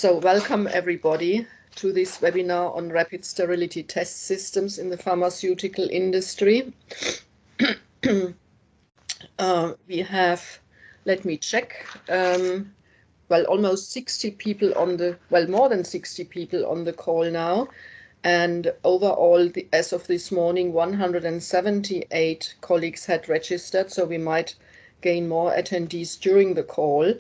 So welcome everybody to this webinar on rapid sterility test systems in the pharmaceutical industry. We have, let me check, well, almost 60 people on the, well, more than 60 people on the call now. And overall, as of this morning, 178 colleagues had registered, so we might gain more attendees during the call.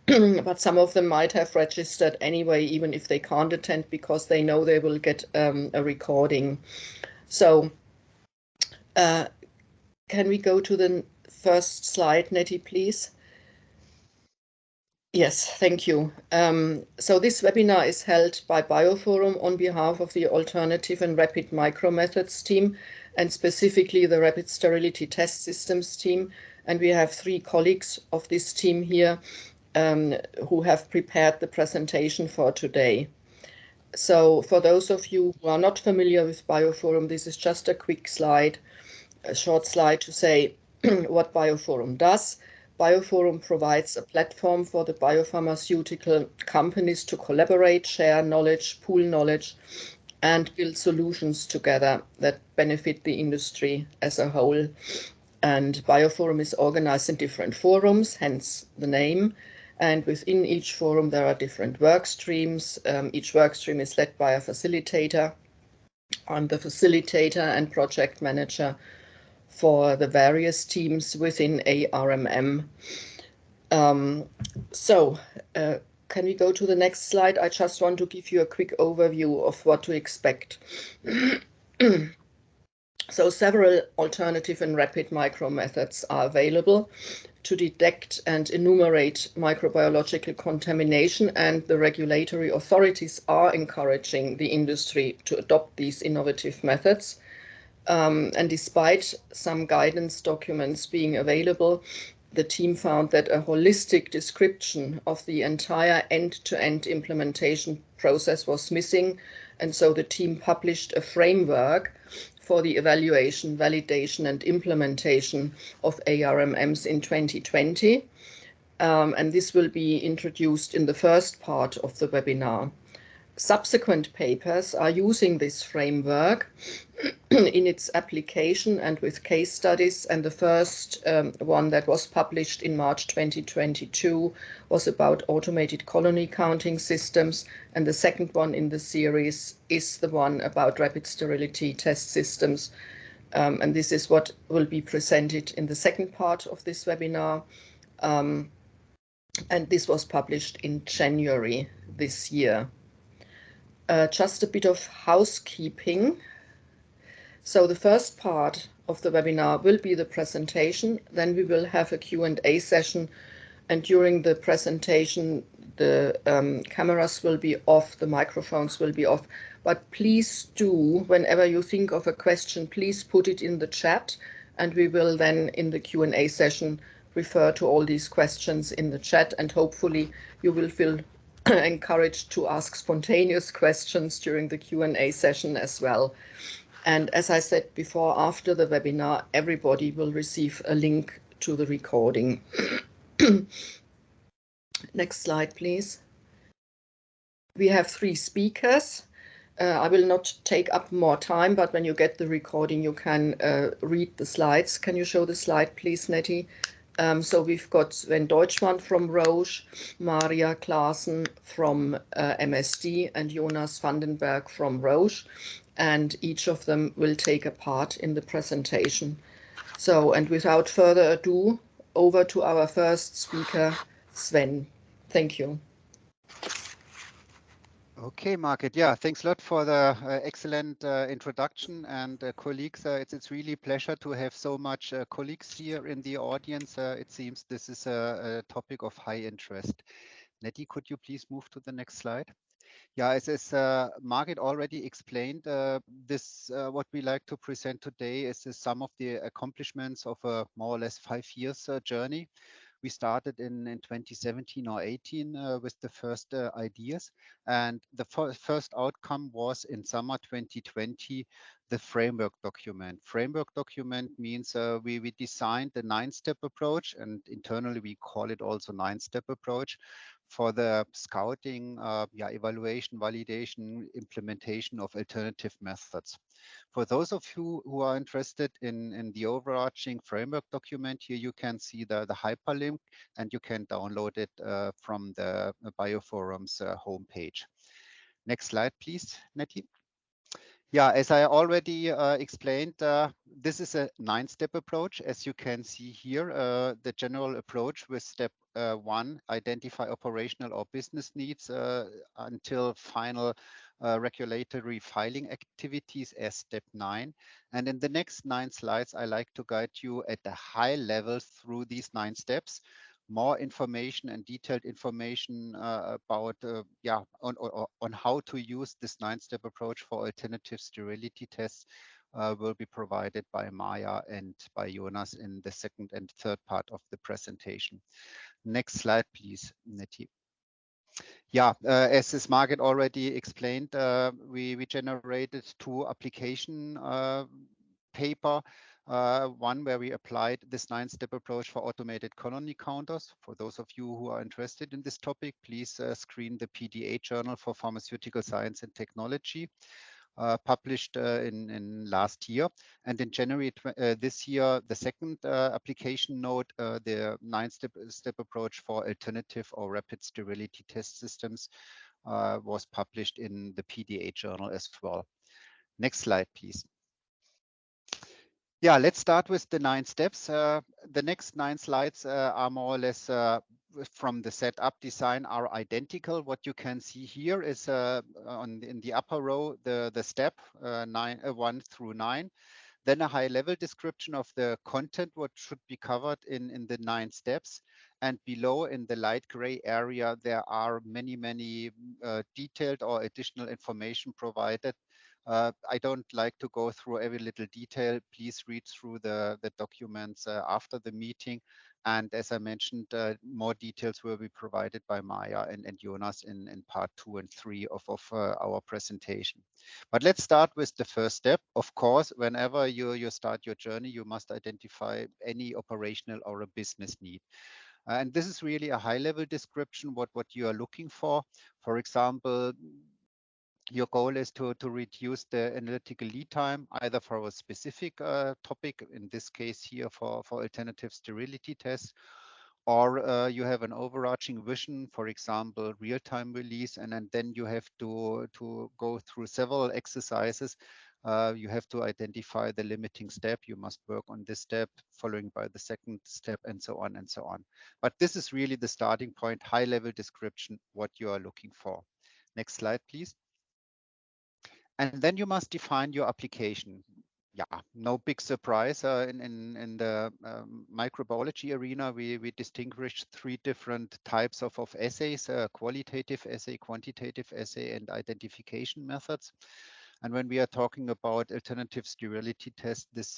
But some of them might have registered anyway, even if they can't attend, because they know they will get a recording. So can we go to the first slide, Nettie, please? Yes, thank you. So this webinar is held by BioPhorum on behalf of the Alternative and Rapid Micromethods team, and specifically the Rapid Sterility Test Systems team. And we have 3 colleagues of this team here who have prepared the presentation for today. So for those of you who are not familiar with BioPhorum, this is just a quick slide, a short slide to say what BioPhorum does. BioPhorum provides a platform for the biopharmaceutical companies to collaborate, share knowledge, pool knowledge, and build solutions together that benefit the industry as a whole. And BioPhorum is organized in different forums, hence the name. And within each forum, there are different work streams. Each work stream is led by a facilitator. I'm the facilitator and project manager for the various teams within ARMM. Can we go to the next slide? I just want to give you a quick overview of what to expect. So several alternative and rapid micromethods are available to detect and enumerate microbiological contamination, and the regulatory authorities are encouraging the industry to adopt these innovative methods. And despite some guidance documents being available, the team found that a holistic description of the entire end-to-end implementation process was missing, and so the team published a framework for the evaluation, validation, and implementation of ARMMs in 2020. And this will be introduced in the first part of the webinar. Subsequent papers are using this framework in its application and with case studies, and the first one that was published in March 2022 was about automated colony counting systems, and the second one in the series is the one about rapid sterility test systems, and this is what will be presented in the second part of this webinar, and this was published in January this year. Just a bit of housekeeping. So the first part of the webinar will be the presentation. Then we will have a Q&A session. And during the presentation, the cameras will be off, the microphones will be off. But please do, whenever you think of a question, please put it in the chat. And we will then, in the Q&A session, refer to all these questions in the chat. And hopefully you will feel encouraged to ask spontaneous questions during the Q&A session as well. And as I said before, after the webinar, everybody will receive a link to the recording. Next slide, please. We have 3 speakers. I will not take up more time, but when you get the recording, you can read the slides. Can you show the slide, please, Nettie? So we've got Sven Deutschmann from Roche, Marja Claassen from MSD, and Jonas Berg from Roche, and each of them will take a part in the presentation. So, and without further ado, over to our first speaker, Sven. Thank you. Okay, Margit. Yeah, thanks a lot for the excellent introduction. And colleagues, it's really a pleasure to have so much colleagues here in the audience. It seems this is a topic of high interest. Nettie, could you please move to the next slide? Yeah, as Margit already explained, what we like to present today is some of the accomplishments of a more or less 5 years journey. We started in 2017 or 18 with the first ideas, and the first outcome was in summer 2020, the framework document. Framework document means we designed the 9-step approach, and internally we call it also 9-step approach for the scouting, evaluation, validation, implementation of alternative methods. For those of you who are interested in the overarching framework document, here you can see the hyperlink, and you can download it from the BioPhorum's homepage. Next slide, please, Nettie. Yeah, as I already explained, this is a 9-step approach. As you can see here, the general approach with step 1, identify operational or business needs until final regulatory filing activities as step 9. And in the next 9 slides, I like to guide you at a high level through these 9 steps. More information and detailed information about on how to use this 9-step approach for alternative sterility tests will be provided by Marja and by Jonas in the second and third part of the presentation. Next slide, please, Nettie. Yeah, as this Margaret already explained, we generated 2 application paper. One where we applied this 9-step approach for automated colony counters. For those of you who are interested in this topic, please screen the PDA Journal for Pharmaceutical Science and Technology, published in last year. And in January this year, the second application note, the 9-step approach for alternative or rapid sterility test systems, was published in the PDA Journal as well. Next slide, please. Yeah, let's start with the 9 steps. The next 9 slides are more or less from the setup design are identical. What you can see here is in the upper row, the step 1 through 9. Then a high-level description of the content, what should be covered in the 9 steps. And below in the light gray area, there are many detailed or additional information provided. I don't like to go through every little detail. Please read through the documents after the meeting. And as I mentioned, more details will be provided by Marja and Jonas in part 2 and 3 of our presentation. But let's start with the first step. Of course, whenever you start your journey, you must identify any operational or a business need. And this is really a high-level description what you are looking for. For example, your goal is to reduce the analytical lead time, either for a specific topic, in this case here for alternative sterility tests, or you have an overarching vision, for example, real-time release, and then you have to go through several exercises. You have to identify the limiting step. You must work on this step, following by the second step, and so on and so on. But this is really the starting point, high-level description, what you are looking for. Next slide, please. And then you must define your application. Yeah, no big surprise. In the microbiology arena, we distinguish 3 different types of assays: qualitative assay, quantitative assay, and identification methods. And when we are talking about alternative sterility tests, this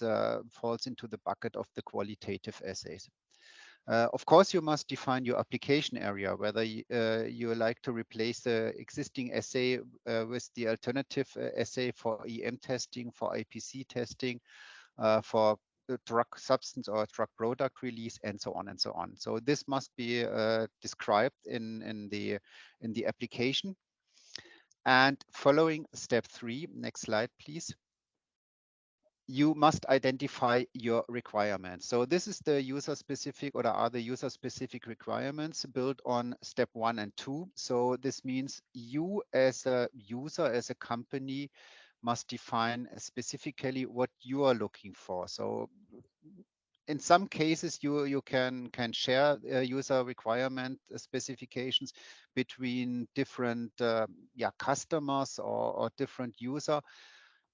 falls into the bucket of the qualitative assays. Of course, you must define your application area, whether you like to replace the existing assay with the alternative assay for EM testing, for IPC testing, for drug substance or drug product release, and so on and so on. So this must be described in the application. And following step 3, next slide, please. You must identify your requirements. So this is the user-specific, or are the user-specific requirements built on step 1 and 2. So this means you as a user, as a company, must define specifically what you are looking for. So in some cases, you can share user requirement specifications between different customers or different user.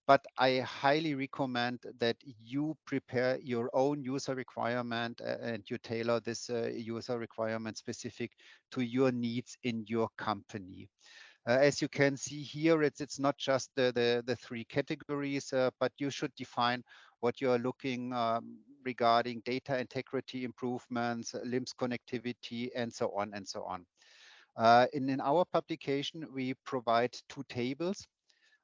But I highly recommend that you prepare your own user requirement and you tailor this user requirement specific to your needs in your company. As you can see here, it's not just the 3 categories, but you should define what you are looking regarding data integrity improvements, LIMS connectivity, and so on and so on. In our publication, we provide 2 tables.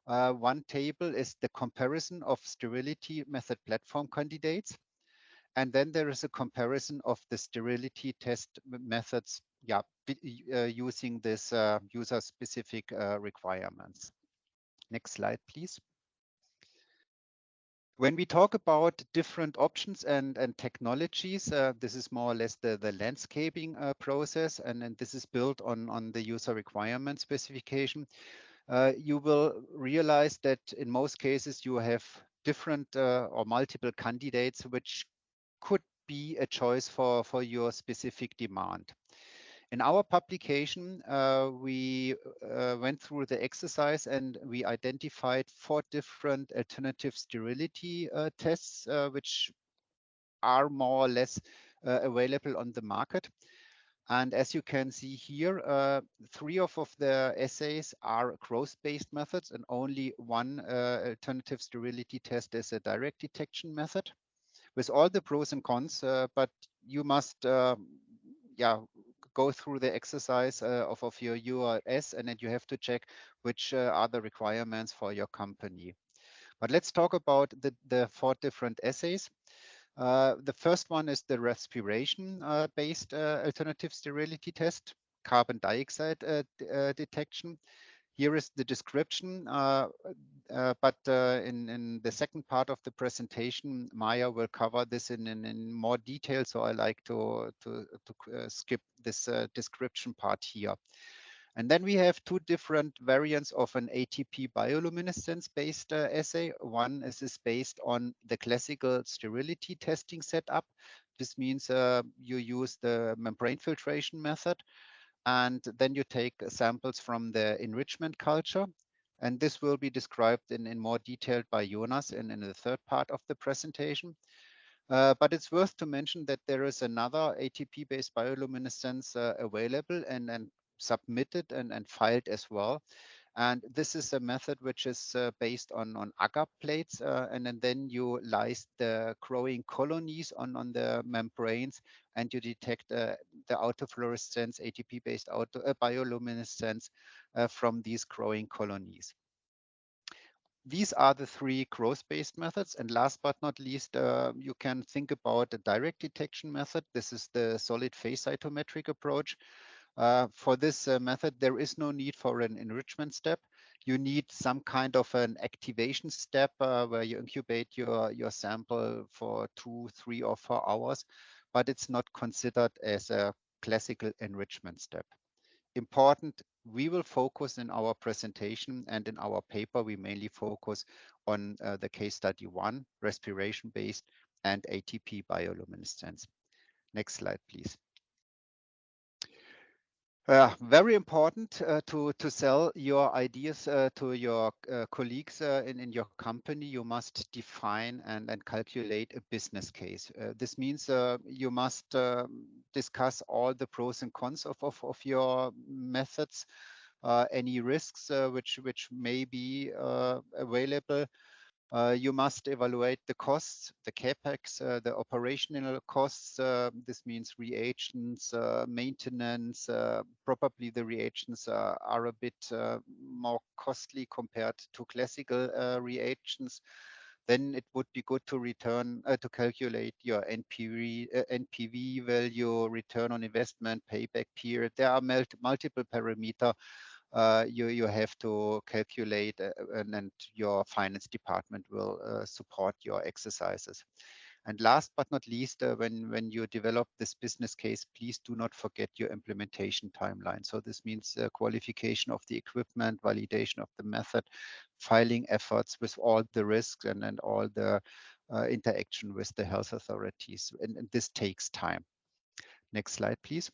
One table is the comparison of sterility method platform candidates. And then there is a comparison of the sterility test methods, yeah, using this user-specific requirements. Next slide, please. When we talk about different options and technologies, this is more or less the landscaping process, and this is built on the user requirement specification. You will realize that in most cases you have different or multiple candidates which could be a choice for your specific demand. In our publication, we went through the exercise and we identified 4 different alternative sterility tests, which are more or less available on the market. And as you can see here, 3 of the assays are growth-based methods, and only 1 alternative sterility test is a direct detection method, with all the pros and cons. But you must, yeah, go through the exercise of your URS, and then you have to check which are the requirements for your company. But let's talk about the 4 different assays. The first one is the respiration-based alternative sterility test, carbon dioxide detection. Here is the description, but in the second part of the presentation, Marja will cover this in more detail, so I like to skip this description part here. And then we have 2 different variants of an ATP bioluminescence-based assay. One is based on the classical sterility testing setup. This means you use the membrane filtration method, and then you take samples from the enrichment culture. And this will be described in more detail by Jonas in the third part of the presentation. But it's worth to mention that there is another ATP-based bioluminescence available and submitted and filed as well. And this is a method which is based on agar plates, and then you lyse the growing colonies on the membranes, and you detect the autofluorescence, ATP-based bioluminescence from these growing colonies. These are the 3 growth-based methods. And last but not least, you can think about a direct detection method. This is the solid phase cytometric approach. For this method, there is no need for an enrichment step. You need some kind of an activation step where you incubate your sample for 2, 3, or 4 hours, but it's not considered as a classical enrichment step. Important, we will focus in our presentation and in our paper, we mainly focus on the case study 1, respiration-based and ATP bioluminescence. Next slide, please. Very important to sell your ideas to your colleagues in your company. You must define and calculate a business case. This means you must discuss all the pros and cons of your methods, any risks which may be available. You must evaluate the costs, the capex, the operational costs. This means reagents, maintenance. Probably the reagents are a bit more costly compared to classical reagents. Then it would be good to calculate your NPV value, return on investment, payback period. There are multiple parameters you have to calculate, and your finance department will support your exercises. And last but not least, when you develop this business case, please do not forget your implementation timeline. So this means qualification of the equipment, validation of the method, filing efforts with all the risks and all the interaction with the health authorities. And this takes time. Next slide, please.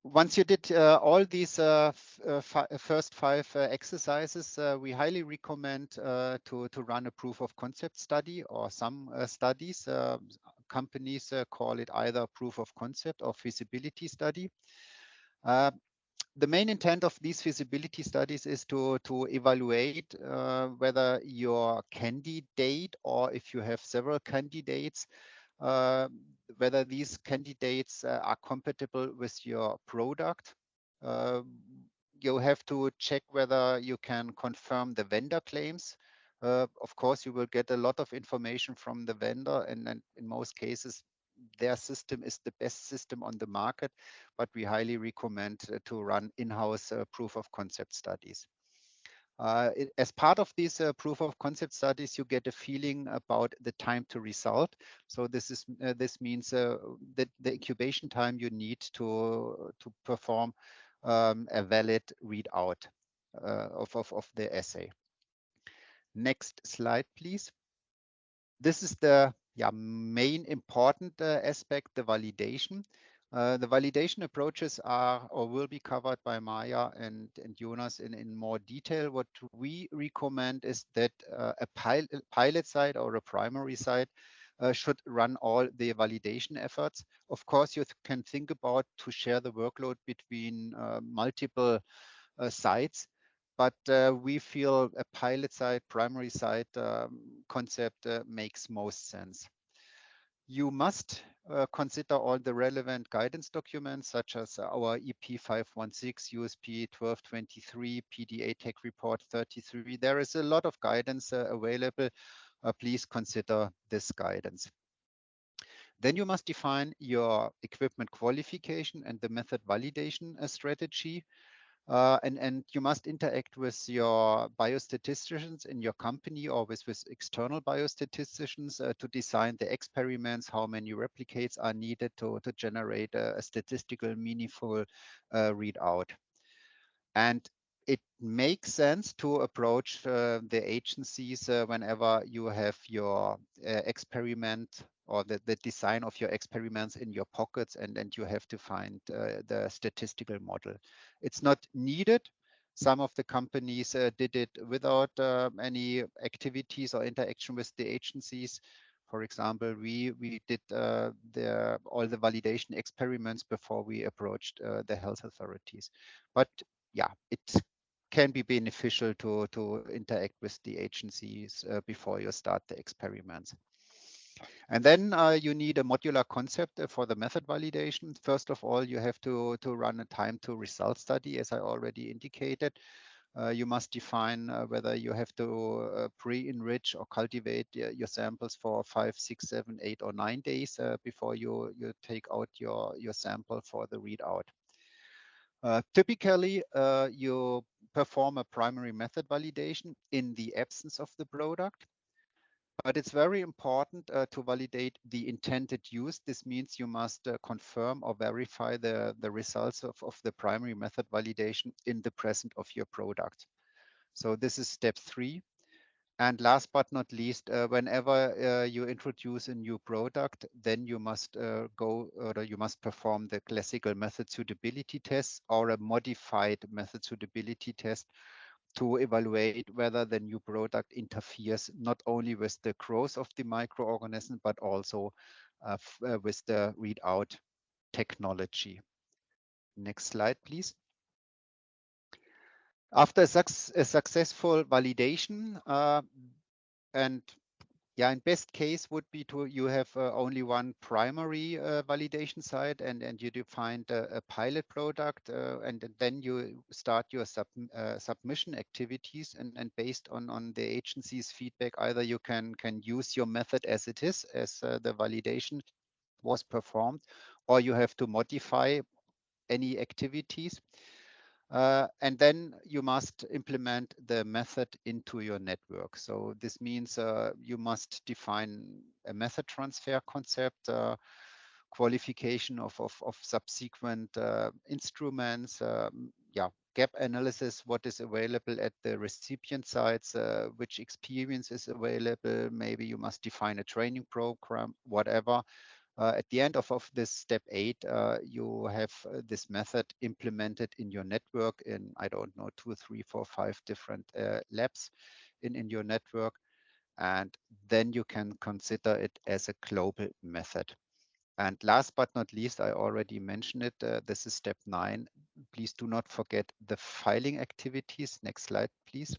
Once you did all these first 5 exercises, we highly recommend to run a proof of concept study or some studies. Companies call it either proof of concept or feasibility study. The main intent of these feasibility studies is to evaluate whether your candidate, or if you have several candidates, whether these candidates are compatible with your product. You have to check whether you can confirm the vendor claims. Of course, you will get a lot of information from the vendor, and in most cases, their system is the best system on the market, but we highly recommend to run in-house proof of concept studies. As part of these proof of concept studies, you get a feeling about the time to result. So this means that the incubation time you need to perform a valid readout of the assay. Next slide, please. This is the main important aspect, the validation. The validation approaches are or will be covered by Marja and Jonas in more detail. What we recommend is that a pilot site or a primary site should run all the validation efforts. Of course, you can think about to share the workload between multiple sites, but we feel a pilot site, primary site concept makes most sense. You must consider all the relevant guidance documents, such as our EP 516, USP 1223, PDA Tech Report 33. There is a lot of guidance available. Please consider this guidance. Then you must define your equipment qualification and the method validation strategy. And you must interact with your biostatisticians in your company or with external biostatisticians to design the experiments, how many replicates are needed to generate a statistical meaningful readout. And it makes sense to approach the agencies whenever you have your experiment or the design of your experiments in your pockets, and you have to find the statistical model. It's not needed. Some of the companies did it without any activities or interaction with the agencies. For example, we did all the validation experiments before we approached the health authorities. But yeah, it can be beneficial to interact with the agencies before you start the experiments. And then you need a modular concept for the method validation. First of all, you have to run a time to result study, as I already indicated. You must define whether you have to pre-enrich or cultivate your samples for 5, 6, 7, 8, or 9 days before you take out your sample for the readout. Typically, you perform a primary method validation in the absence of the product. But it's very important to validate the intended use. This means you must confirm or verify the results of the primary method validation in the presence of your product. So this is step 3. And last but not least, whenever you introduce a new product, then you must you must perform the classical method suitability test or a modified method suitability test to evaluate whether the new product interferes not only with the growth of the microorganism, but also with the readout technology. Next slide, please. After a successful validation, and yeah, in best case would be you have only one primary validation site, and you define a pilot product, and then you start your submission activities, and based on the agency's feedback, either you can use your method as it is, as the validation was performed, or you have to modify any activities. And then you must implement the method into your network. So this means you must define a method transfer concept, qualification of subsequent instruments, gap analysis, what is available at the recipient sites, which experience is available. Maybe you must define a training program, whatever. At the end of this step 8, you have this method implemented in your network in, I don't know, 2, 3, 4, 5 different labs in your network. And then you can consider it as a global method. And last but not least, I already mentioned it, this is step 9. Please do not forget the filing activities. Next slide, please.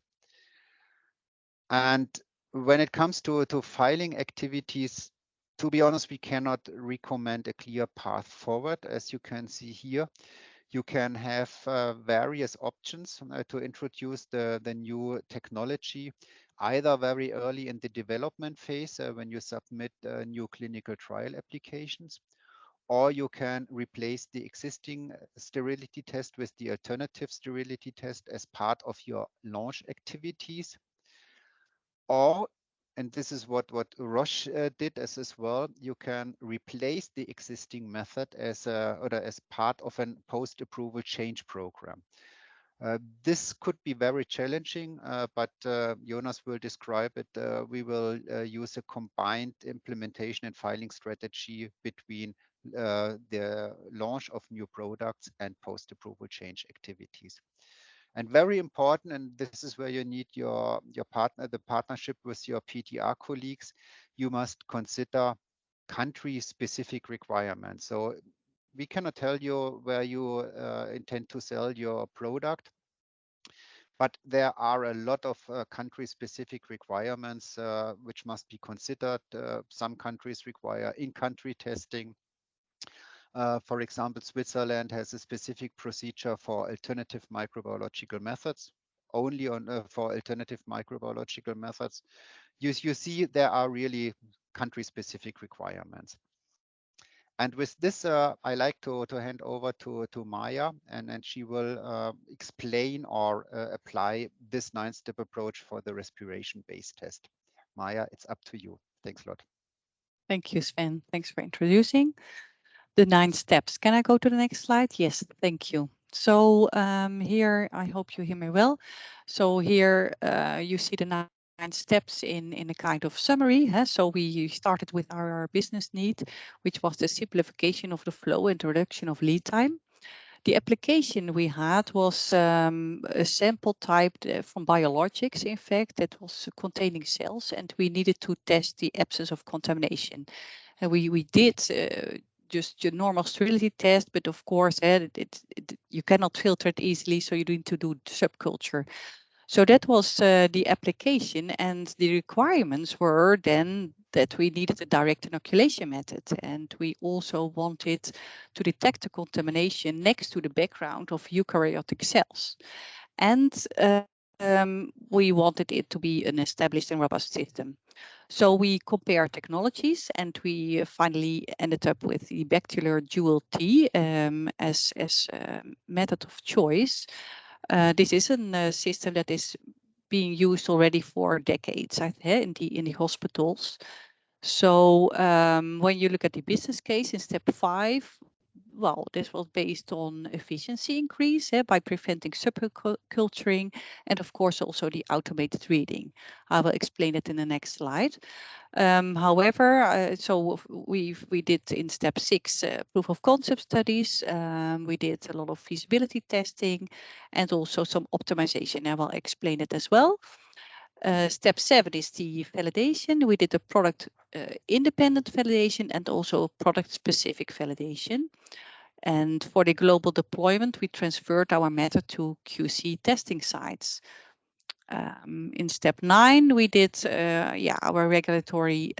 And when it comes to filing activities, to be honest, we cannot recommend a clear path forward. As you can see here, you can have various options to introduce the new technology. either very early in the development phase when you submit new clinical trial applications, or you can replace the existing sterility test with the alternative sterility test as part of your launch activities. Or, and this is what Roche did as well, you can replace the existing method as part of an post-approval change program. This could be very challenging, but Jonas will describe it. We will use a combined implementation and filing strategy between the launch of new products and post-approval change activities. And very important, and this is where you need your partner, the partnership with your PTR colleagues, you must consider country-specific requirements. So we cannot tell you where you intend to sell your product, but there are a lot of country-specific requirements which must be considered. Some countries require in-country testing. For example, Switzerland has a specific procedure for alternative microbiological methods, only for alternative microbiological methods. You see there are really country-specific requirements. And with this, I like to hand over to Marja, and she will explain or apply this 9-step approach for the respiration-based test. Marja, it's up to you. Thanks a lot. Thank you, Sven. Thanks for introducing the 9 steps. Can I go to the next slide? Yes, thank you. So here, I hope you hear me well. So here you see the 9 steps in a kind of summary. So we started with our business need, which was the simplification of the flow, introduction of lead time. The application we had was a sample type from biologics, in fact, that was containing cells, and we needed to test the absence of contamination. And we did just your normal sterility test, but of course, you cannot filter it easily, so you need to do subculture. So that was the application, and the requirements were then that we needed a direct inoculation method, and we also wanted to detect the contamination next to the background of eukaryotic cells. And we wanted it to be an established and robust system. So we compared technologies, and we finally ended up with the bacterial dual T as method of choice. This is a system that is being used already for decades in the hospitals. So when you look at the business case in step 5, well, this was based on efficiency increase by preventing subculturing, and of course also the automated reading. I will explain it in the next slide. However, so we did in step 6 proof of concept studies. We did a lot of feasibility testing and also some optimization. I will explain it as well. Step 7 is the validation. We did a product independent validation and also product specific validation. And for the global deployment, we transferred our method to QC testing sites. In step 9, we did our regulatory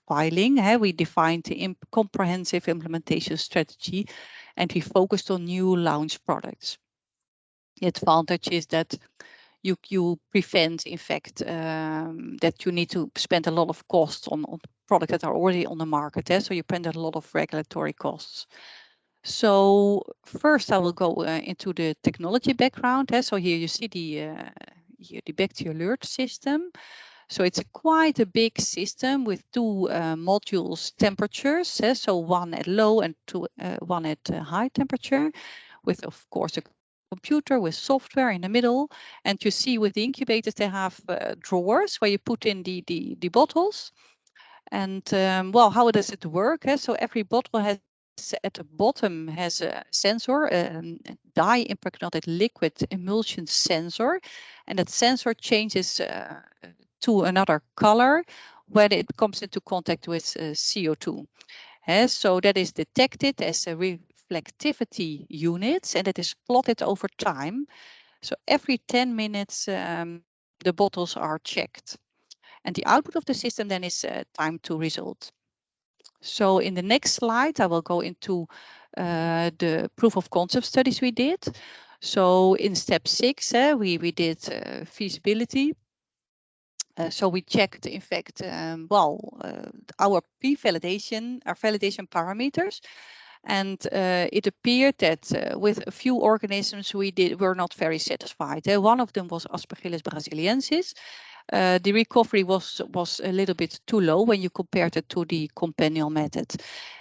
filing. We defined the comprehensive implementation strategy, and we focused on new launch products. The advantage is that you prevent, in fact, that you need to spend a lot of costs on products that are already on the market. So you prevent a lot of regulatory costs. So first I will go into the technology background. So here you see the bacterial alert system. So it's quite a big system with 2 modules temperatures. So one at low and one at high temperature, with of course a computer with software in the middle. And you see with the incubators they have drawers where you put in the bottles. And well, how does it work? So every bottle has at the bottom has a sensor, a dye impregnated liquid emulsion sensor, and that sensor changes to another color when it comes into contact with CO2. So that is detected as a reflectivity unit, and it is plotted over time. So every 10 minutes, the bottles are checked. And the output of the system then is time to result. So in the next slide, I will go into the proof of concept studies we did. So in step 6, we did feasibility. So we checked, in fact, our validation parameters, and it appeared that with a few organisms were not very satisfied. One of them was Aspergillus brasiliensis. The recovery was a little bit too low when you compared it to the compendial method.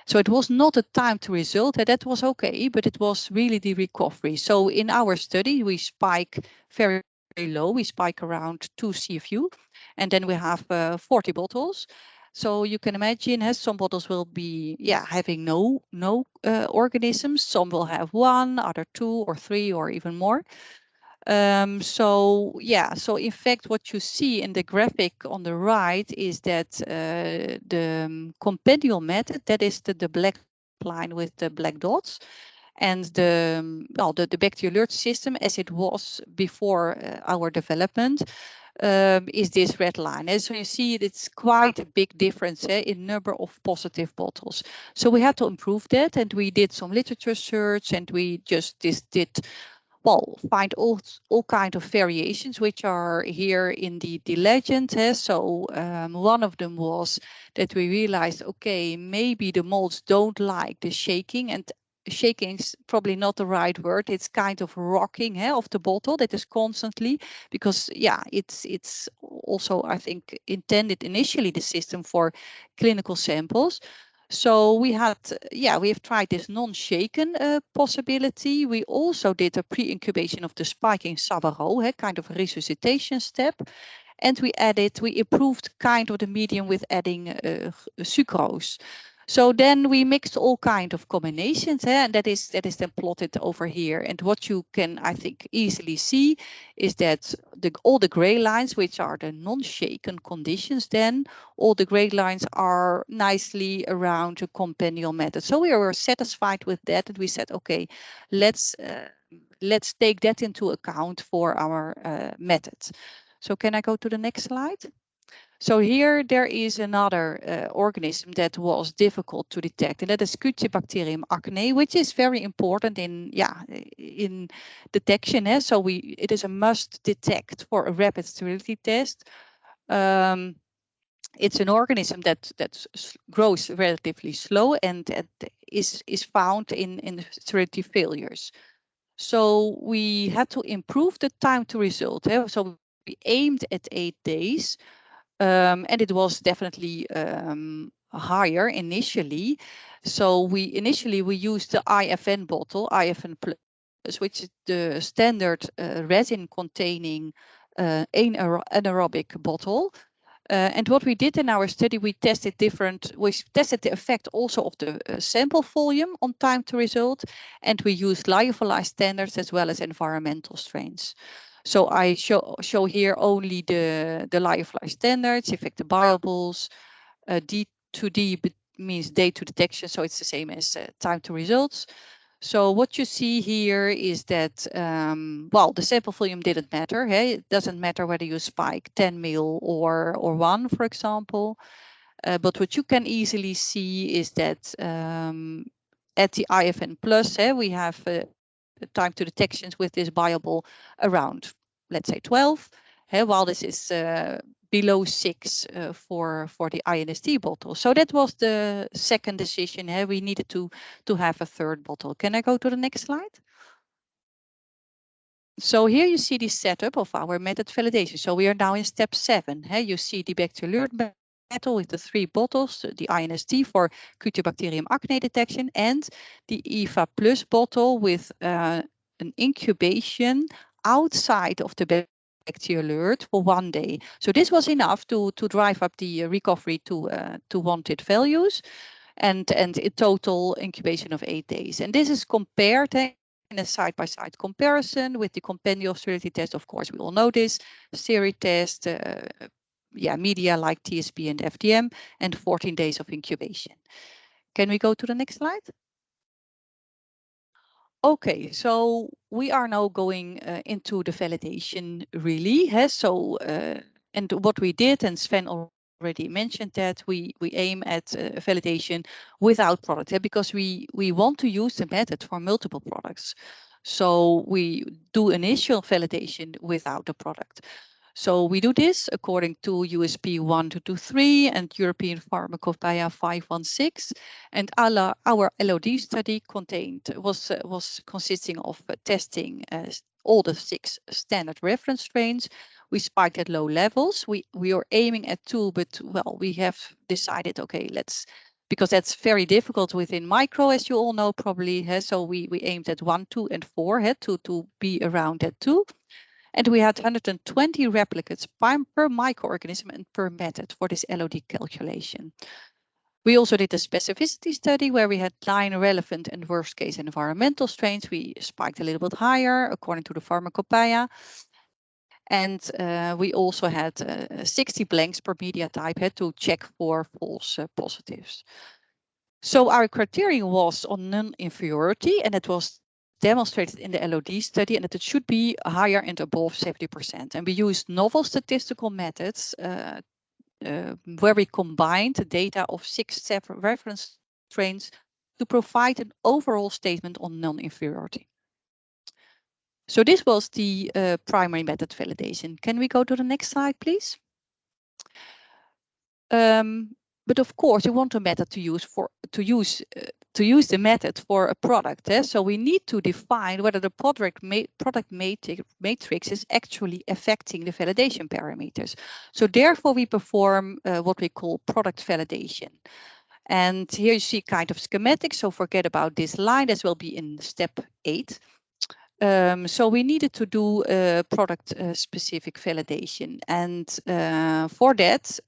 So it was not a time to result, that was okay, but it was really the recovery. So in our study, we spike very low, we spike around 2 CFU, and then we have 40 bottles. So you can imagine some bottles will be having no organisms, some will have 1, other 2 or 3 or even more. So in fact, what you see in the graphic on the right is that the compendial method, that is the black line with the black dots, and the bacterial alert system as it was before our development is this red line. And so you see it's quite a big difference in number of positive bottles. So we had to improve that, and we did some literature search, and we just did find all kind of variations, which are here in the legend. So one of them was that we realized, okay, maybe the molds don't like the shaking, and shaking is probably not the right word. It's kind of rocking of the bottle that is constantly, because it's also, I think, intended initially the system for clinical samples. So we have tried this non-shaken possibility. We also did a pre-incubation of the spiking Savaro, kind of a resuscitation step. And we improved kind of the medium with adding sucrose. So then we mixed all kind of combinations, and that is then plotted over here. And what you can, I think, easily see is that all the gray lines, which are the non-shaken conditions, then all the gray lines are nicely around the compendial method. So we were satisfied with that, and we said, okay, let's take that into account for our methods. So can I go to the next slide? So here there is another organism that was difficult to detect, and that is Cutibacterium acne, which is very important in detection. So it is a must detect for a rapid sterility test. It's an organism that grows relatively slow and is found in sterility failures. So we had to improve the time to result. So we aimed at 8 days. And it was definitely higher initially. So we used the IFN bottle, IFN Plus, which is the standard resin containing anaerobic bottle. And what we did in our study, we tested the effect also of the sample volume on time to result, and we used lyophilized standards as well as environmental strains. So I show here only the lyophilized standards, effective biobules. D to D means day to detection, so it's the same as time to results. So what you see here is that, the sample volume didn't matter. Hey? It doesn't matter whether you spike 10 mil or 1, for example. But what you can easily see is that at the IFN Plus, we have time to detections with this biobule around, let's say, 12, while this is below 6 for the INST bottle. So that was the second decision. We needed to have a third bottle. Can I go to the next slide? So here you see the setup of our method validation. So we are now in step 7. You see the bacterial alert metal with the 3 bottles, the INST for Cutibacterium acne detection, and the EVA Plus bottle with an incubation outside of the bacterial alert for 1 day. So this was enough to drive up the recovery to wanted values, and a total incubation of 8 days. And this is compared in a side-by-side comparison with the compendial sterility test. Of course, we all know this, sterility test, media like TSB and FDM, and 14 days of incubation. Can we go to the next slide? Okay, so we are now going into the validation really. So, and what we did, and Sven already mentioned that, we aim at validation without product, because we want to use the method for multiple products. So we do initial validation without the product. So we do this according to USP 1223 and European Pharmacopoeia 516. And our LOD study was consisting of testing all the 6 standard reference strains. We spiked at low levels. We are aiming at 2, but well, we have decided, okay, because that's very difficult within micro, as you all know probably. So we aimed at 1, 2, and 4 to be around at 2. And we had 120 replicates per microorganism and per method for this LOD calculation. We also did a specificity study where we had 9 relevant and worst case environmental strains. We spiked a little bit higher according to the pharmacopoeia. And we also had 60 blanks per media type to check for false positives. So our criterion was on non-inferiority, and it was demonstrated in the LOD study, and that it should be higher and above 70%. And we used novel statistical methods where we combined the data of 6 separate reference strains to provide an overall statement on non-inferiority. So this was the primary method validation. Can we go to the next slide, please? But of course, you want a method to use the method for a product. So we need to define whether the product matrix is actually affecting the validation parameters. So therefore, we perform what we call product validation. And here you see kind of schematic. So forget about this line. This will be in step 8. So we needed to do a product specific validation. And for that,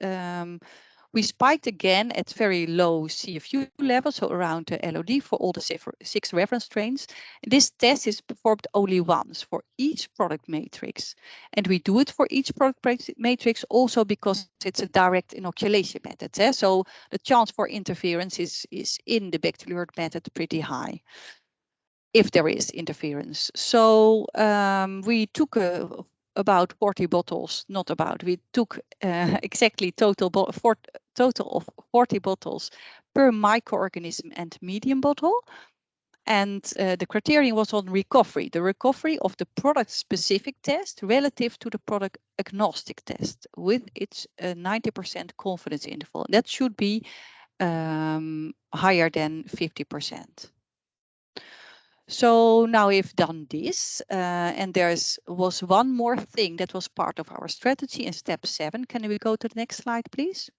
we spiked again at very low CFU level, so around the LOD for all the 6 reference strains. This test is performed only once for each product matrix. And we do it for each product matrix also because it's a direct inoculation method. So the chance for interference is in the bacterial method pretty high, if there is interference. So we took about 40 bottles, not about, we took exactly total of 40 bottles per microorganism and medium bottle. And the criterion was on recovery, the recovery of the product specific test relative to the product agnostic test with its 90% confidence interval. That should be higher than 50%. So now we've done this, and was one more thing that was part of our strategy in step 7. Can we go to the next slide, please?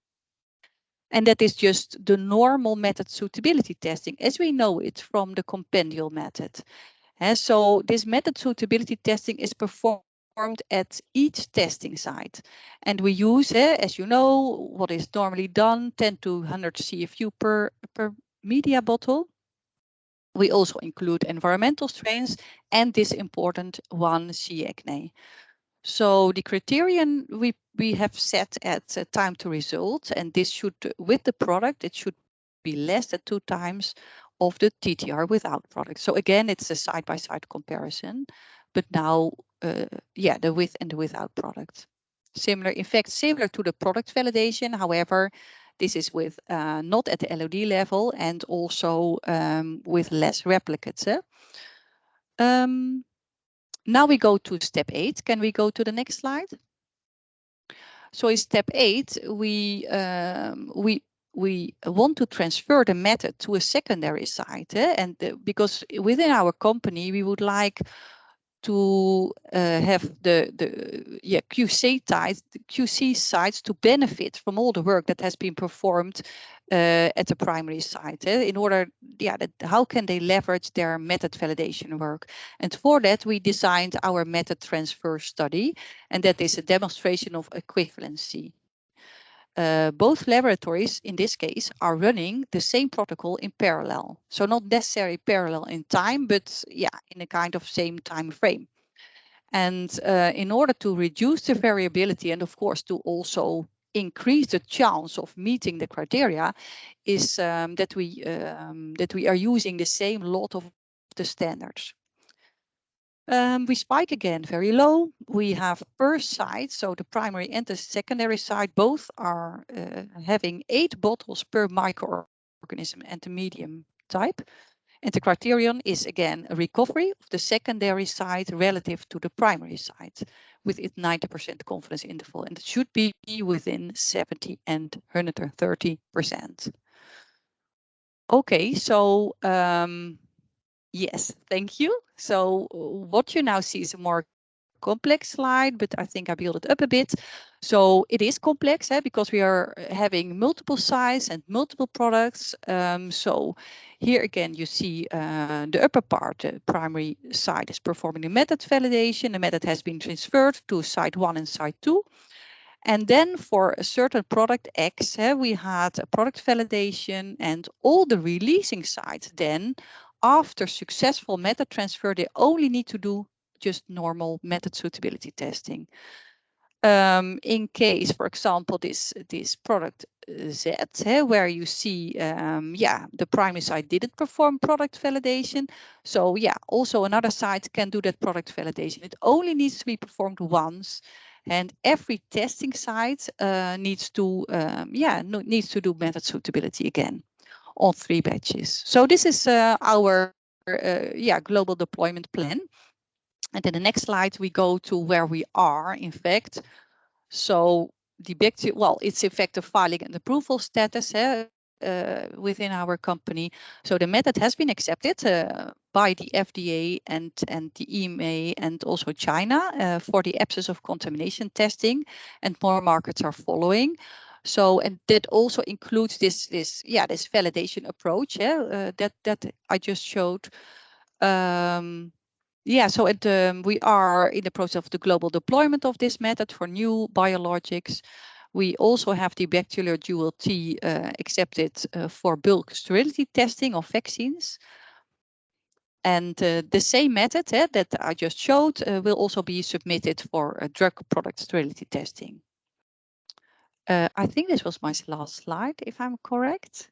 And that is just the normal method suitability testing as we know it from the compendial method. So this method suitability testing is performed at each testing site. And we use, as you know, what is normally done, 10 to 100 CFU per media bottle. We also include environmental strains and this important one, C. acne. So the criterion we have set at time to result, and this should, with the product, it should be less than 2 times of the TTR without product. So again, it's a side-by-side comparison, but now, the with and the without product. Similar, in fact, similar to the product validation. However, this is with not at the LOD level and also with less replicates. Now we go to step 8. Can we go to the next slide? So in step 8, we want to transfer the method to a secondary site, and because within our company we would like to have the QC sites to benefit from all the work that has been performed at the primary site. In order, how can they leverage their method validation work? And for that, we designed our method transfer study, and that is a demonstration of equivalency. Both laboratories, in this case, are running the same protocol in parallel. So not necessarily parallel in time, but in a kind of same time frame. And in order to reduce the variability and of course to also increase the chance of meeting the criteria, is that we are using the same lot of the standards. We spike again very low. We have per site, so the primary and the secondary site both are having 8 bottles per microorganism and the medium type. And the criterion is again a recovery of the secondary site relative to the primary site with its 90% confidence interval, and it should be within 70 and 130%. Okay, so yes, thank you. So what you now see is a more complex slide, but I think I built it up a bit. So it is complex because we are having multiple sites and multiple products. So here again, you see the upper part, the primary site is performing the method validation. The method has been transferred to site 1 and site 2. And then for a certain product X, we had a product validation, and all the releasing sites then, after successful method transfer, they only need to do just normal method suitability testing. In case, for example, this product Z, where you see, the primary site didn't perform product validation. So yeah, also another site can do that product validation. It only needs to be performed once. And every testing site needs to do method suitability again on 3 batches. So this is our global deployment plan. And in the next slide, we go to where we are, in fact. So the it's in fact a filing and approval status within our company. So the method has been accepted by the FDA and the EMA and also China for the absence of contamination testing, and more markets are following. So, and that also includes this validation approach that I just showed. So we are in the process of the global deployment of this method for new biologics. We also have the bacterial dual T accepted for bulk sterility testing of vaccines. And the same method that I just showed will also be submitted for drug product sterility testing. I think this was my last slide, if I'm correct.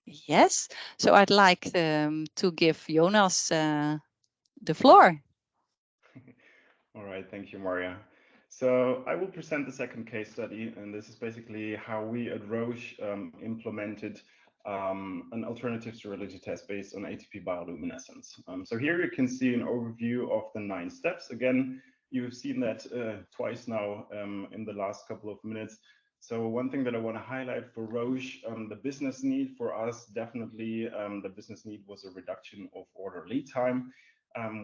Yes. So I'd like to give Jonas the floor. All right, thank you, Marja. So I will present the second case study, and this is basically how we at Roche implemented an alternative sterility test based on ATP bioluminescence. So here you can see an overview of the 9 steps. Again, you've seen that twice now in the last couple of minutes. So one thing that I want to highlight for Roche, the business need for us, definitely the business need was a reduction of order lead time.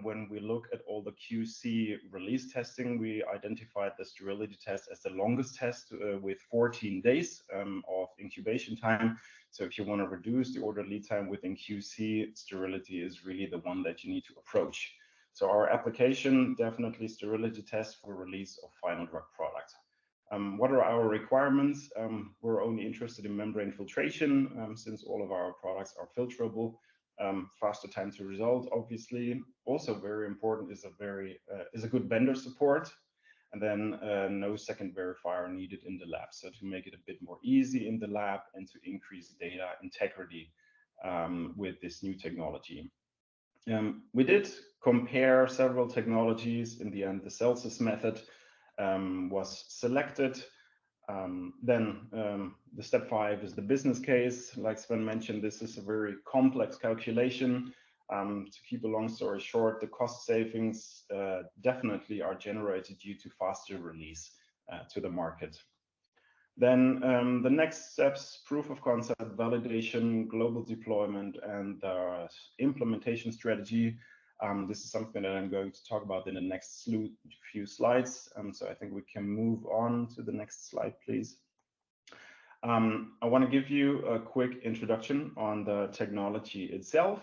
When we look at all the QC release testing, we identified the sterility test as the longest test with 14 days of incubation time. So if you want to reduce the order lead time within QC, sterility is really the one that you need to approach. So our application, definitely sterility test for release of final drug product. What are our requirements? We're only interested in membrane filtration since all of our products are filterable. Faster time to result, obviously. Also very important is a good vendor support, and then no second verifier needed in the lab. So to make it a bit more easy in the lab and to increase data integrity with this new technology. We did compare several technologies. In the end, the Celsius method was selected. The step 5 is the business case. Like Sven mentioned, this is a very complex calculation. To keep a long story short, the cost savings definitely are generated due to faster release to the market. Then the next steps, proof of concept, validation, global deployment, and implementation strategy. This is something that I'm going to talk about in the next few slides. So I think we can move on to the next slide, please. I want to give you a quick introduction on the technology itself.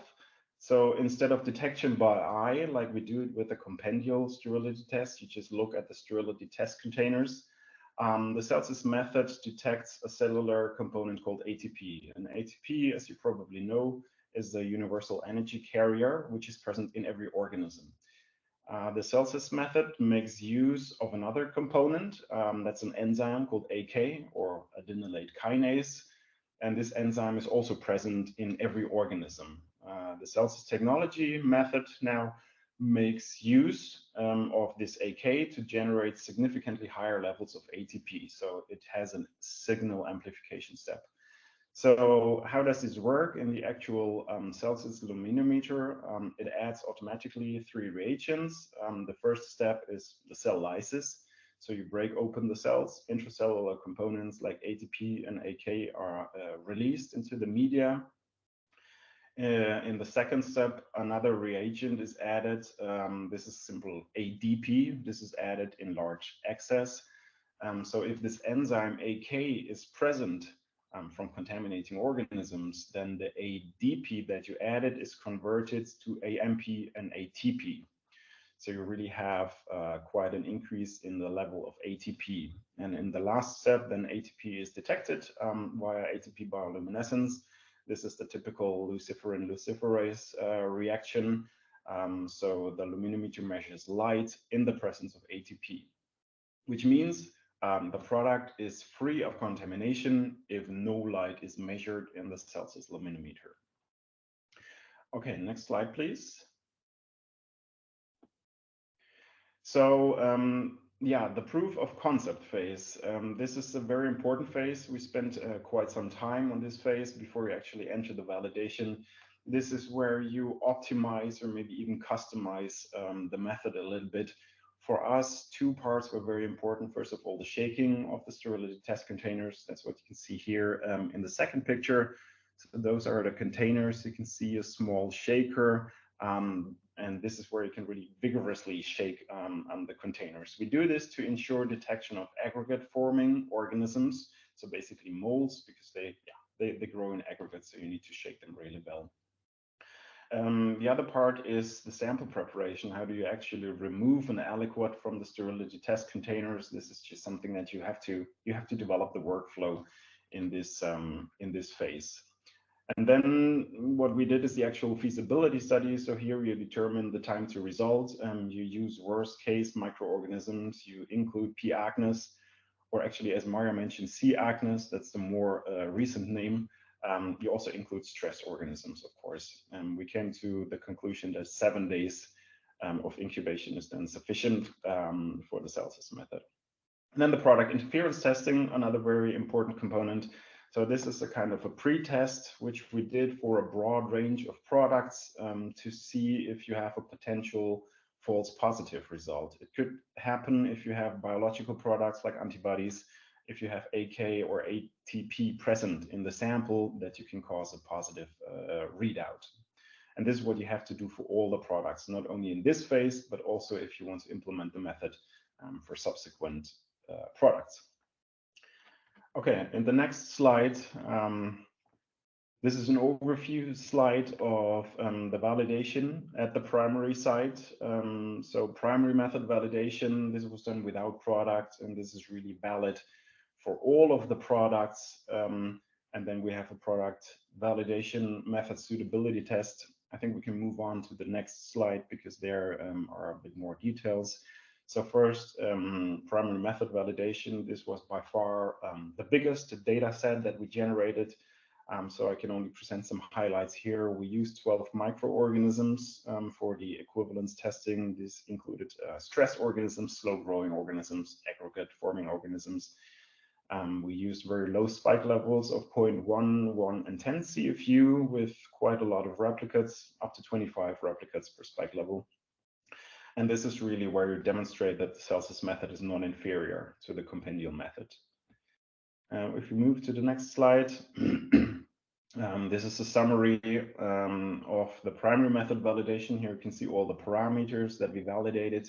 So instead of detection by eye, like we do it with a compendial sterility test, you just look at the sterility test containers. The Celsius method detects a cellular component called ATP. And ATP, as you probably know, is the universal energy carrier, which is present in every organism. The Celsius method makes use of another component that's an enzyme called AK, or adenylate kinase. And this enzyme is also present in every organism. The Celsius technology method now makes use of this AK to generate significantly higher levels of ATP. So it has a signal amplification step. So how does this work in the actual Celsius luminometer? It adds automatically 3 reagents. The first step is the cell lysis. So you break open the cells, intracellular components like ATP and AK are released into the media. In the second step, another reagent is added. This is simple ADP. This is added in large excess. So if this enzyme AK is present from contaminating organisms, then the ADP that you added is converted to AMP and ATP. So you really have quite an increase in the level of ATP. And in the last step, then ATP is detected via ATP bioluminescence. This is the typical luciferin-luciferase reaction. So the luminometer measures light in the presence of ATP, which means the product is free of contamination if no light is measured in the Celsius luminometer. Okay, next slide, please. So yeah, the proof of concept phase. This is a very important phase. We spent quite some time on this phase before you actually enter the validation. This is where you optimize or maybe even customize the method a little bit. For us, 2 parts were very important. First of all, the shaking of the sterility test containers. That's what you can see here in the second picture. So those are the containers. You can see a small shaker. And this is where you can really vigorously shake the containers. We do this to ensure detection of aggregate forming organisms. So basically molds, because they grow in aggregates, so you need to shake them really well. The other part is the sample preparation. How do you actually remove an aliquot from the sterility test containers? This is just something that you have to develop the workflow in this phase. And then what we did is the actual feasibility study. So here you determine the time to result. You use worst case microorganisms. You include P. agnes, or actually, as Marja mentioned, C. agnes. That's the more recent name. You also include stress organisms, of course. We came to the conclusion that 7 days of incubation is then sufficient for the Celsius method. And then the product interference testing, another very important component. So this is a kind of a pre-test, which we did for a broad range of products to see if you have a potential false positive result. It could happen if you have biological products like antibodies, if you have AK or ATP present in the sample, that you can cause a positive readout. And this is what you have to do for all the products, not only in this phase, but also if you want to implement the method for subsequent products. Okay, in the next slide, this is an overview slide of the validation at the primary site. So primary method validation, this was done without product, and this is really valid for all of the products. And then we have a product validation method suitability test. I think we can move on to the next slide because there are a bit more details. So first, primary method validation. This was by far the biggest data set that we generated. So I can only present some highlights here. We used 12 microorganisms for the equivalence testing. This included stress organisms, slow-growing organisms, aggregate-forming organisms. We used very low spike levels of 0.1, 1, and 10 CFU with quite a lot of replicates, up to 25 replicates per spike level. And this is really where you demonstrate that the Celsius method is non-inferior to the compendial method. If we move to the next slide, this is a summary of the primary method validation. Here you can see all the parameters that we validated.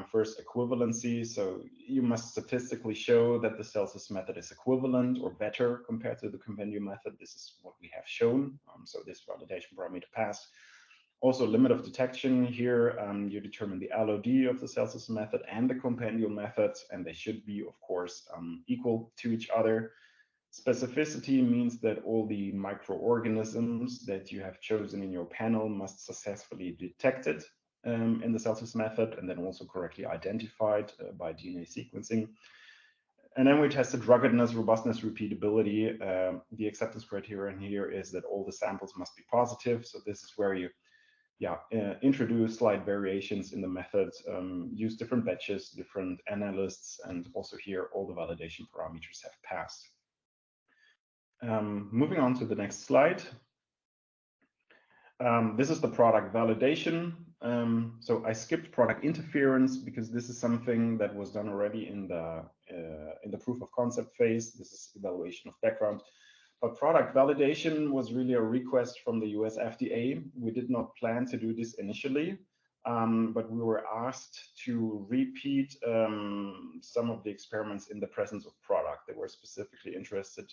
First, equivalency. So you must statistically show that the Celsius method is equivalent or better compared to the compendial method. This is what we have shown. So this validation parameter passed. Also, limit of detection. Here you determine the LOD of the Celsius method and the compendial method, and they should be, of course, equal to each other. Specificity means that all the microorganisms that you have chosen in your panel must successfully be detected in the Celsius method, and then also correctly identified by DNA sequencing. And then we tested ruggedness, robustness, repeatability. The acceptance criterion here is that all the samples must be positive. So this is where you introduce slight variations in the method, use different batches, different analysts, and also here all the validation parameters have passed. Moving on to the next slide. This is the product validation. So I skipped product interference because this is something that was done already in the proof of concept phase. This is evaluation of background. But product validation was really a request from the US FDA. We did not plan to do this initially, but we were asked to repeat some of the experiments in the presence of product. They were specifically interested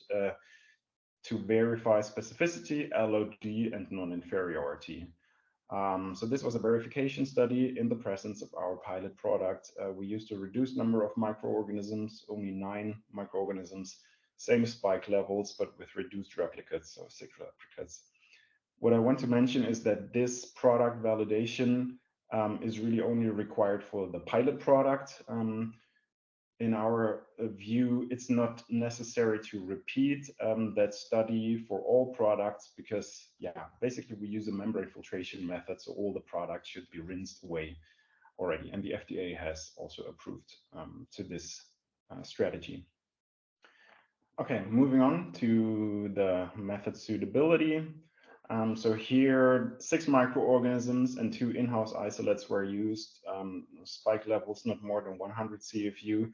to verify specificity, LOD, and non-inferiority. So this was a verification study in the presence of our pilot product. We used a reduced number of microorganisms, only 9 microorganisms, same spike levels, but with reduced replicates, so 6 replicates. What I want to mention is that this product validation is really only required for the pilot product. In our view, it's not necessary to repeat that study for all products because, yeah, basically we use a membrane filtration method, so all the products should be rinsed away already. And the FDA has also approved to this strategy. Okay, moving on to the method suitability. So here, 6 microorganisms and 2 in-house isolates were used, spike levels not more than 100 CFU.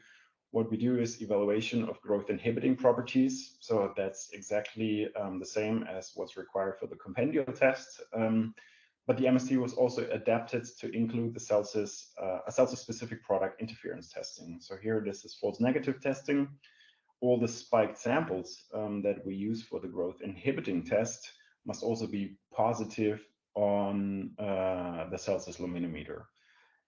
What we do is evaluation of growth inhibiting properties. So that's exactly the same as what's required for the compendial test. But the MST was also adapted to include the Celsius, a Celsius-specific product interference testing. So here, this is false negative testing. All the spiked samples that we use for the growth inhibiting test must also be positive on the Celsius luminometer.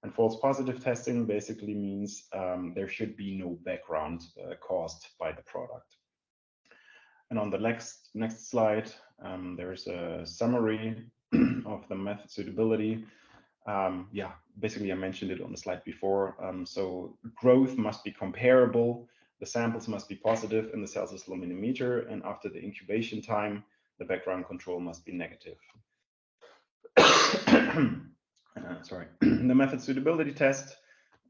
And false positive testing basically means there should be no background caused by the product. And on the next slide, there's a summary of the method suitability. Yeah, basically I mentioned it on the slide before. So growth must be comparable. The samples must be positive in the Celsius luminometer, and after the incubation time, the background control must be negative. Sorry. The method suitability test,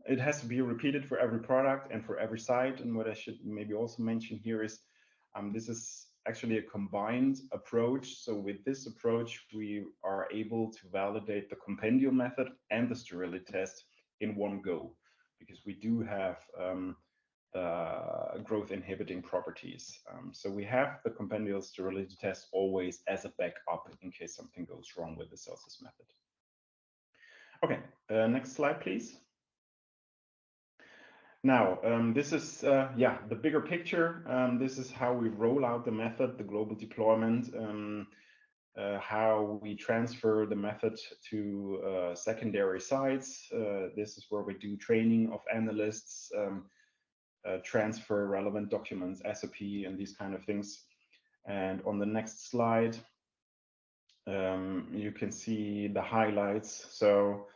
it has to be repeated for every product and for every site. And what I should maybe also mention here is this is actually a combined approach. So with this approach, we are able to validate the compendial method and the sterility test in one go, because we do have growth inhibiting properties. So we have the compendial sterility test always as a backup in case something goes wrong with the Celsius method. Okay, next slide, please. Now, this is, yeah, the bigger picture. This is how we roll out the method, the global deployment, how we transfer the method to secondary sites. This is where we do training of analysts, transfer relevant documents, SOP, and these kind of things. And on the next slide, you can see the highlights. So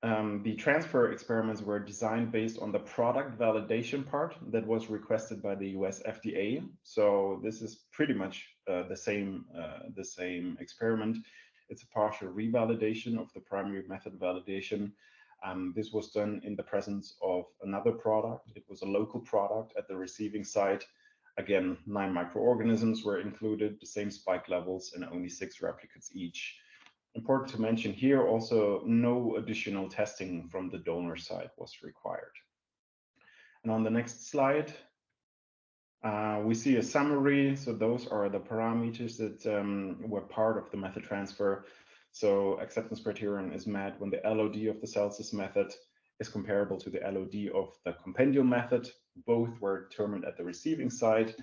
the transfer experiments were designed based on the product validation part that was requested by the US FDA. So this is pretty much the same experiment. It's a partial revalidation of the primary method validation. This was done in the presence of another product. It was a local product at the receiving site. Again, 9 microorganisms were included, the same spike levels, and only 6 replicates each. Important to mention here also, no additional testing from the donor side was required. And on the next slide, we see a summary. So those are the parameters that were part of the method transfer. So acceptance criterion is met when the LOD of the Celsius method is comparable to the LOD of the compendial method. Both were determined at the receiving site,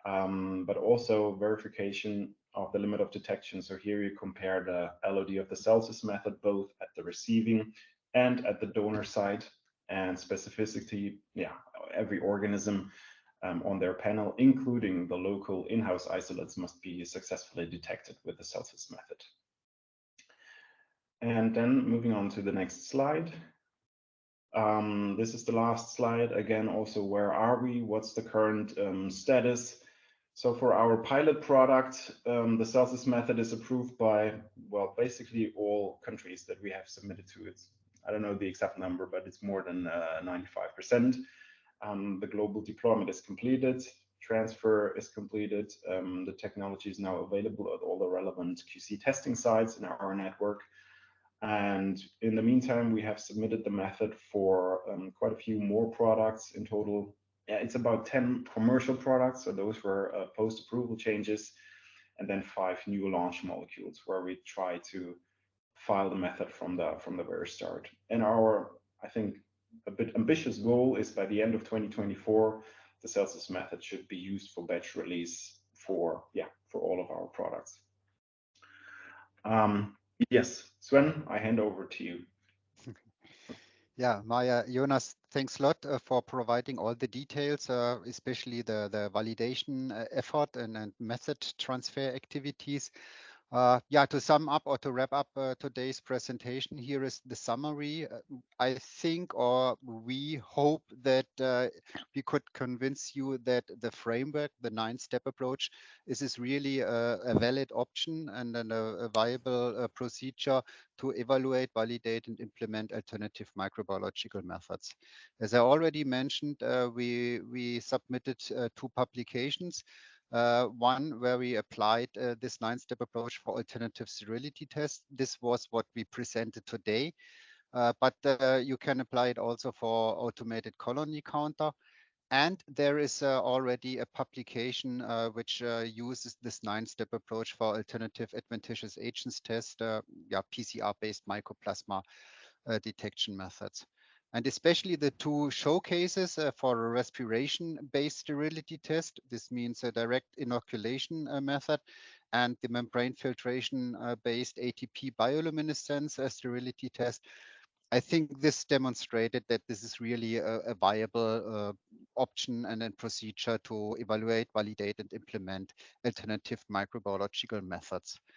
but also verification of the limit of detection. So here you compare the LOD of the Celsius method, both at the receiving and at the donor site, and specificity, yeah, every organism on their panel, including the local in-house isolates, must be successfully detected with the Celsius method. And then moving on to the next slide. This is the last slide. Again, also, where are we? What's the current status? So for our pilot product, the Celsius method is approved by, well, basically all countries that we have submitted to it. I don't know the exact number, but it's more than 95%. The global deployment is completed. transfer is completed. The technology is now available at all the relevant QC testing sites in our network. And in the meantime, we have submitted the method for quite a few more products in total. Yeah, it's about 10 commercial products. So those were post-approval changes, and then 5 new launch molecules where we try to file the method from the very start. And our, I think, a bit ambitious goal is by the end of 2024, the Celsius method should be used for batch release for all of our products. Yes, Sven, I hand over to you. Yeah, Marja, Jonas, thanks a lot for providing all the details, especially the validation effort and method transfer activities. Yeah, to sum up or to wrap up today's presentation, here is the summary. I think, or we hope that we could convince you that the framework, the 9-step approach, is really a valid option and a viable procedure to evaluate, validate, and implement alternative microbiological methods. As I already mentioned, we submitted 2 publications. One where we applied this 9-step approach for alternative sterility tests. This was what we presented today, but you can apply it also for automated colony counter. And there is already a publication which uses this 9-step approach for alternative adventitious agents test, PCR-based mycoplasma detection methods. And especially the 2 showcases for a respiration-based sterility test. This means a direct inoculation method, and the membrane filtration-based ATP-bioluminescence sterility test. I think this demonstrated that this is really a viable option and a procedure to evaluate, validate, and implement alternative microbiological methods.